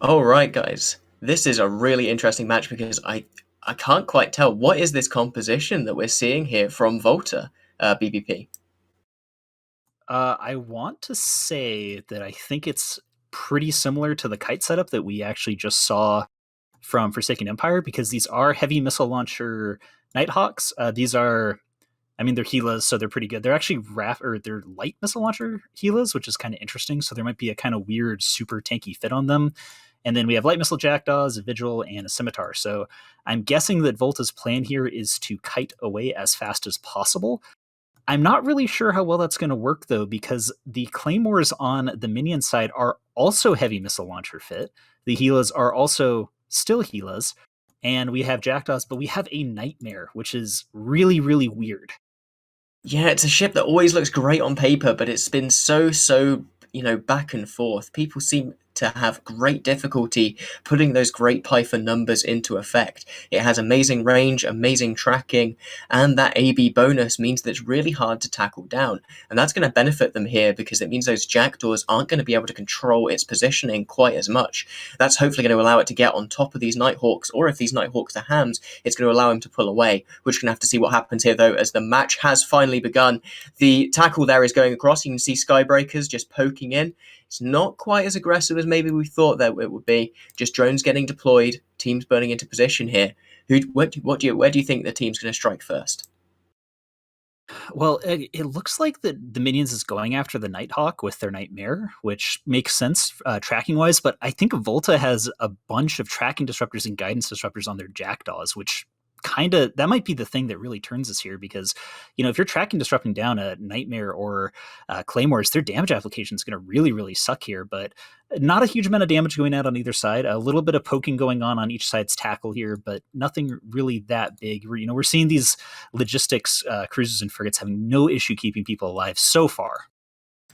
All right, guys. This is a really interesting match because I can't quite tell what is this composition that we're seeing here from Volta, BBP. I want to say that I think it's pretty similar to the kite setup that we actually just saw from Forsaken Empire, because these are heavy missile launcher Nighthawks. These are, I mean, they're Gilas, so they're pretty good. They're actually they're light missile launcher Gilas, which is kind of interesting. So there might be a kind of weird, super tanky fit on them. And then we have light missile jackdaws, a vigil, and a scimitar. So I'm guessing that Volta's plan here is to kite away as fast as possible. I'm not really sure how well that's going to work though, because the claymores on the minion side are also heavy missile launcher fit. The Gilas are also still Gilas, and we have jackdaws, but we have a nightmare, which is really, really weird. Yeah, it's a ship that always looks great on paper, but it's been so back and forth. People seem to have great difficulty putting those great Python numbers into effect. It has amazing range, amazing tracking, and that AB bonus means that it's really hard to tackle down. And that's going to benefit them here because it means those jackdaws aren't going to be able to control its positioning quite as much. That's hopefully going to allow it to get on top of these Nighthawks, or if these Nighthawks are hams, it's going to allow him to pull away. We're just going to have to see what happens here, though, as the match has finally begun. The tackle there is going across. You can see Skybreakers just poking in. It's not quite as aggressive as maybe we thought that it would be. Just drones getting deployed, teams burning into position here. Where do you think the team's going to strike first? Well, it looks like the minions is going after the Nighthawk with their Nightmare, which makes sense tracking wise. But I think Volta has a bunch of tracking disruptors and guidance disruptors on their jackdaws, which kind of that might be the thing that really turns us here, because if you're tracking disrupting down a nightmare or claymores, their damage application is going to really suck here. But not a huge amount of damage going out on either side. A little bit of poking going on each side's tackle here, but nothing really that big. We're seeing these logistics cruisers and frigates having no issue keeping people alive so far.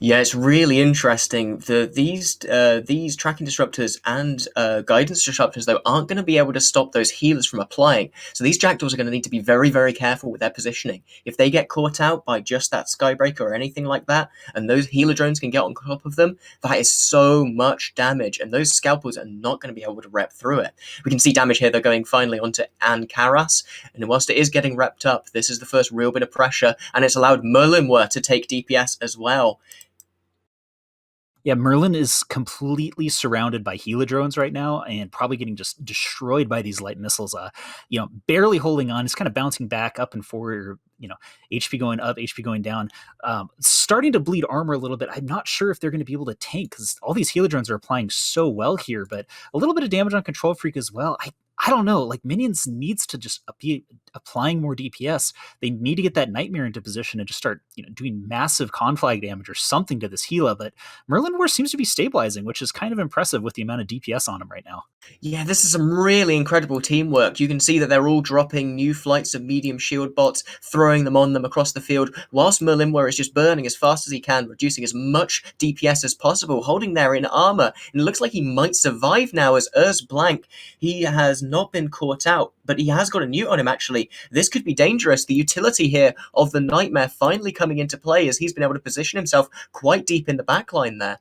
Yeah, it's really interesting. These tracking disruptors and guidance disruptors though aren't going to be able to stop those healers from applying. So these jackdaws are going to need to be very careful with their positioning. If they get caught out by just that skybreaker or anything like that, and those healer drones can get on top of them, that is so much damage, and those scalpels are not going to be able to rep through it. We can see damage here. They're going finally onto Ankaras, and whilst it is getting repped up, this is the first real bit of pressure, and it's allowed Merlinwer to take DPS as well. Yeah, Merlin is completely surrounded by Helidrones right now and probably getting just destroyed by these light missiles. Barely holding on. He's kind of bouncing back up and forward, HP going up, HP going down. Starting to bleed armor a little bit. I'm not sure if they're going to be able to tank because all these Helidrones are applying so well here, but a little bit of damage on Control Freak as well. I don't know. Like Minions needs to just be applying more DPS. They need to get that Nightmare into position and just start, doing massive conflag damage or something to this Gila. But Merlin War seems to be stabilizing, which is kind of impressive with the amount of DPS on him right now. Yeah, this is some really incredible teamwork. You can see that they're all dropping new flights of medium shield bots, throwing them on them across the field, whilst Merlinwer is just burning as fast as he can, reducing as much DPS as possible, holding there in armor. And it looks like he might survive now as Blank. He has not been caught out, but he has got a newt on him, actually. This could be dangerous. The utility here of the Nightmare finally coming into play as he's been able to position himself quite deep in the backline there.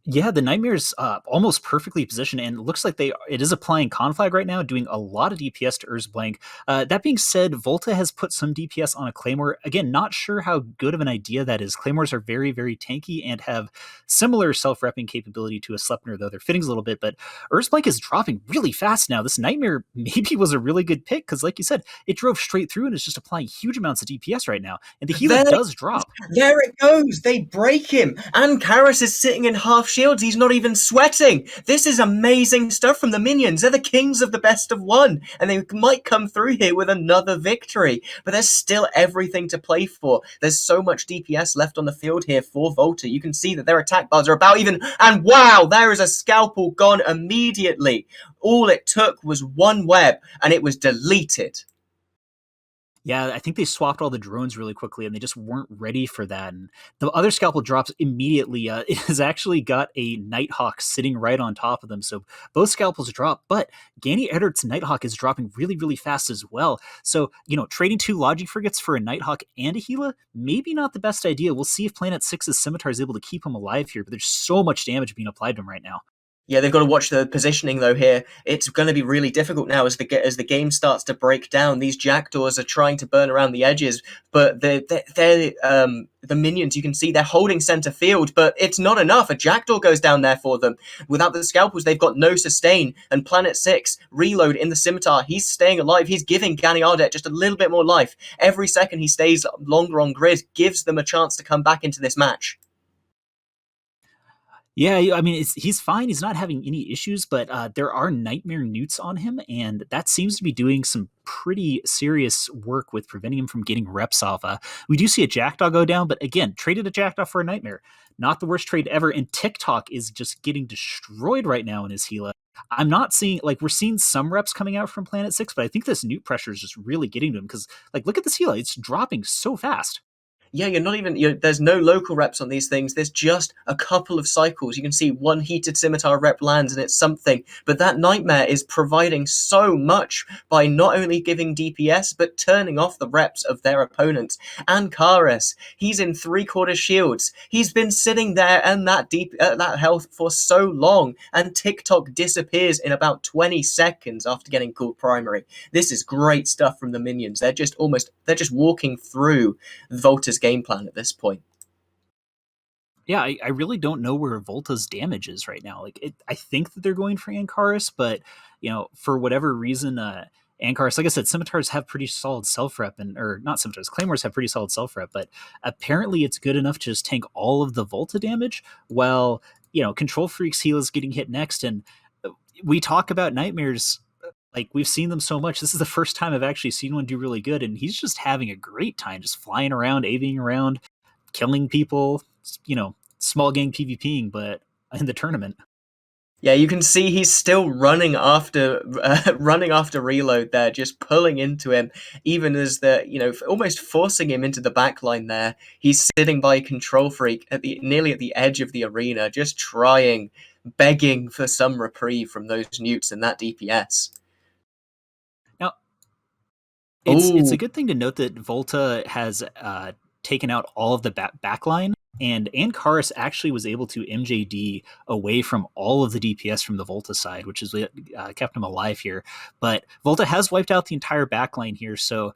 Yeah, the Nightmare's almost perfectly positioned, and it looks like it is applying Conflag right now, doing a lot of DPS to Blank. That being said, Volta has put some DPS on a Claymore. Again, not sure how good of an idea that is. Claymores are very tanky and have similar self-repping capability to a Sleipnir, though their fitting's a little bit, but Blank is dropping really fast now. This Nightmare maybe was a really good pick, because like you said, it drove straight through and is just applying huge amounts of DPS right now, and the healer There does drop. There it goes. They break him. And Karas is sitting in half shields. He's not even sweating. This is amazing stuff from the minions. They're the kings of the best of one. And they might come through here with another victory. But there's still everything to play for. There's so much DPS left on the field here for Volta. You can see that their attack bars are about even. And wow, there is a scalpel gone immediately. All it took was one web and it was deleted. Yeah, I think they swapped all the drones really quickly, and they just weren't ready for that. And the other scalpel drops immediately. It has actually got a Nighthawk sitting right on top of them, so both scalpels drop. But Gani Eddart's Nighthawk is dropping really fast as well. So trading two Logi frigates for a Nighthawk and a Gila, maybe not the best idea. We'll see if Planet Six's Scimitar is able to keep him alive here. But there's so much damage being applied to him right now. Yeah, they've got to watch the positioning though here. It's going to be really difficult now as the game starts to break down. These jackdaws are trying to burn around the edges, but the minions, you can see they're holding center field, but it's not enough. A jackdaw goes down there for them. Without the scalpels, they've got no sustain. And Planet 6, Reload in the scimitar, he's staying alive. He's giving Ganiardet just a little bit more life. Every second he stays longer on grid gives them a chance to come back into this match. Yeah, I mean, he's fine. He's not having any issues, but there are nightmare newts on him, and that seems to be doing some pretty serious work with preventing him from getting reps off. We do see a jackdaw go down, but again, traded a jackdaw for a nightmare. Not the worst trade ever, and TikTok is just getting destroyed right now in his Gila. I'm not seeing, like, we're seeing some reps coming out from Planet 6, but I think this newt pressure is just really getting to him because, like, look at this Gila. It's dropping so fast. Yeah, you're not even. There's no local reps on these things. There's just a couple of cycles. You can see one heated scimitar rep lands, and it's something. But that nightmare is providing so much by not only giving DPS but turning off the reps of their opponents. And Karis, he's in 3/4 shields. He's been sitting there and that health for so long, and TikTok disappears in about 20 seconds after getting called primary. This is great stuff from the minions. They're just walking through Volta's game plan at this point. Yeah, I really don't know where Volta's damage is right now. I think that they're going for Ankaris, but for whatever reason, Ankaris, like I said, scimitars have pretty solid self rep, or not scimitars, claymores have pretty solid self rep, but apparently it's good enough to just tank all of the Volta damage. While Control Freak's heal is getting hit next, and we talk about nightmares. Like, we've seen them so much. This is the first time I've actually seen one do really good, and he's just having a great time, just flying around, AVing around, killing people, small gang PvPing, but in the tournament. Yeah, you can see he's still running after Reload there, just pulling into him, even as almost forcing him into the backline there. He's sitting by Control Freak nearly at the edge of the arena, just begging for some reprieve from those newts and that DPS. Now, it's a good thing to note that Volta has taken out all of the backline, and Ankaris actually was able to MJD away from all of the DPS from the Volta side, which is kept him alive here. But Volta has wiped out the entire backline here, so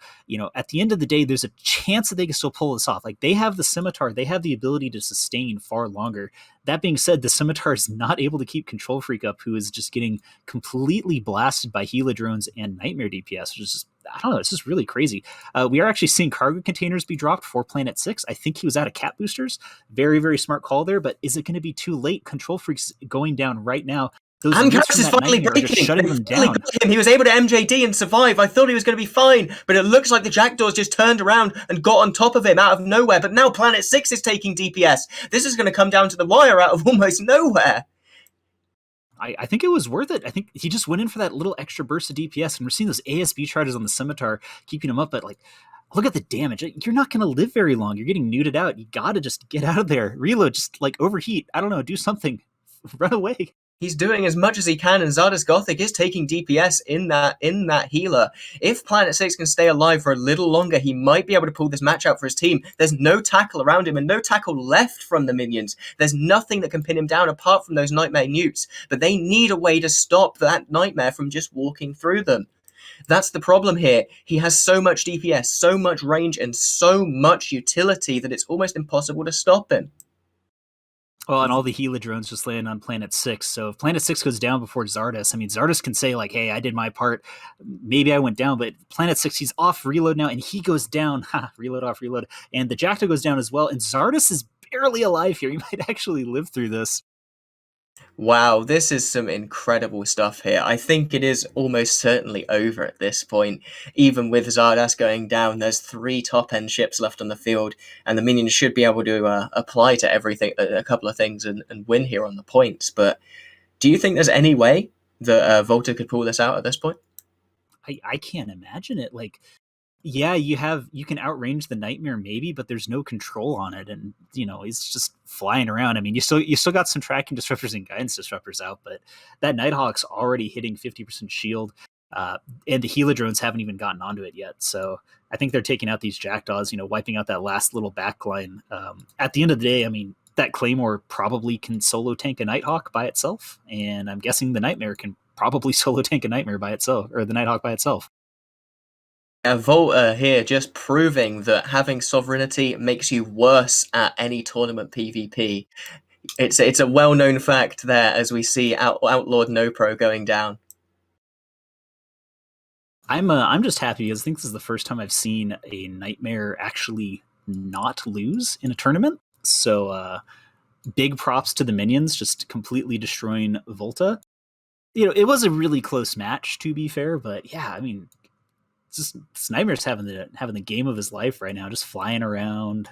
at the end of the day, there's a chance that they can still pull this off. Like, they have the scimitar, they have the ability to sustain far longer. That being said, the scimitar is not able to keep Control Freak up, who is just getting completely blasted by Gila drones and Nightmare DPS, which is just, I don't know, it's just really crazy. We are actually seeing cargo containers be dropped for Planet 6. I think he was out of cat boosters. Very, very smart call there, but is it going to be too late? Control Freak's going down right now. Those Ankaris is finally breaking. Shutting them down. He was able to MJD and survive. I thought he was going to be fine, but it looks like the Jackdaws just turned around and got on top of him out of nowhere. But now Planet 6 is taking DPS. This is going to come down to the wire out of almost nowhere. I think it was worth it. I think he just went in for that little extra burst of DPS, and we're seeing those ASB charges on the scimitar keeping him up. But look at the damage. You're not going to live very long. You're getting neuted out. You got to just get out of there. Reload, just overheat. I don't know. Do something. Run away. He's doing as much as he can, and Zardes Gothic is taking DPS in that healer. If Planet 6 can stay alive for a little longer, he might be able to pull this match out for his team. There's no tackle around him and no tackle left from the minions. There's nothing that can pin him down apart from those Nightmare newts, but they need a way to stop that Nightmare from just walking through them. That's the problem here. He has so much DPS, so much range, and so much utility that it's almost impossible to stop him. Well, and all the Gila drones just land on Planet 6. So if Planet 6 goes down before Zardes, I mean, Zardes can say, hey, I did my part. Maybe I went down, but Planet 6, he's off Reload now, and he goes down. Reload off Reload. And the Jackdaw goes down as well, and Zardes is barely alive here. He might actually live through this. Wow, this is some incredible stuff here. I think it is almost certainly over at this point. Even with Zardes going down, there's 3 top-end ships left on the field, and the minions should be able to apply to everything, a couple of things, and win here on the points. But do you think there's any way that Volta could pull this out at this point? I can't imagine it. Yeah, you can outrange the Nightmare maybe, but there's no control on it, and it's just flying around. I mean, you still got some tracking disruptors and guidance disruptors out, but that Nighthawk's already hitting 50% shield, and the Gila drones haven't even gotten onto it yet. So I think they're taking out these Jackdaws, wiping out that last little backline. At the end of the day, I mean, that Claymore probably can solo tank a Nighthawk by itself, and I'm guessing the Nightmare can probably solo tank a Nightmare by itself, or the Nighthawk by itself. Volta here just proving that having sovereignty makes you worse at any tournament PvP. It's a well-known fact there as we see Outlawed No Pro going down. I'm just happy because I think this is the first time I've seen a Nightmare actually not lose in a tournament. So big props to the minions just completely destroying Volta. It was a really close match, to be fair, but yeah, I mean, just Nightmare's having the game of his life right now, just flying around,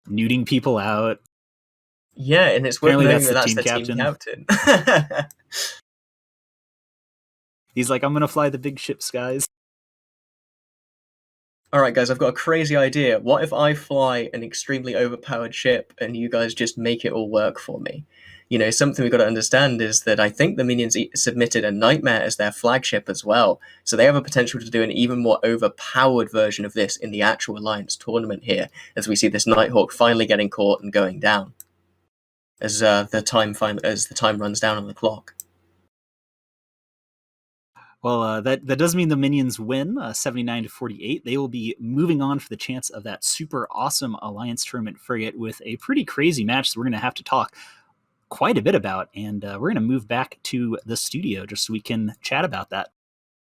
nuding people out. Yeah, and it's worth noting that that's the team captain. He's like, I'm gonna fly the big ships, guys. Alright guys, I've got a crazy idea. What if I fly an extremely overpowered ship and you guys just make it all work for me? Something we've got to understand is that I think the minions submitted a Nightmare as their flagship as well, so they have a potential to do an even more overpowered version of this in the actual Alliance tournament here, as we see this Nighthawk finally getting caught and going down, as the time runs down on the clock. Well, that does mean the minions win 79-48. They will be moving on for the chance of that super awesome Alliance tournament frigate with a pretty crazy match that we're going to have to talk quite a bit about, and we're going to move back to the studio just so we can chat about that.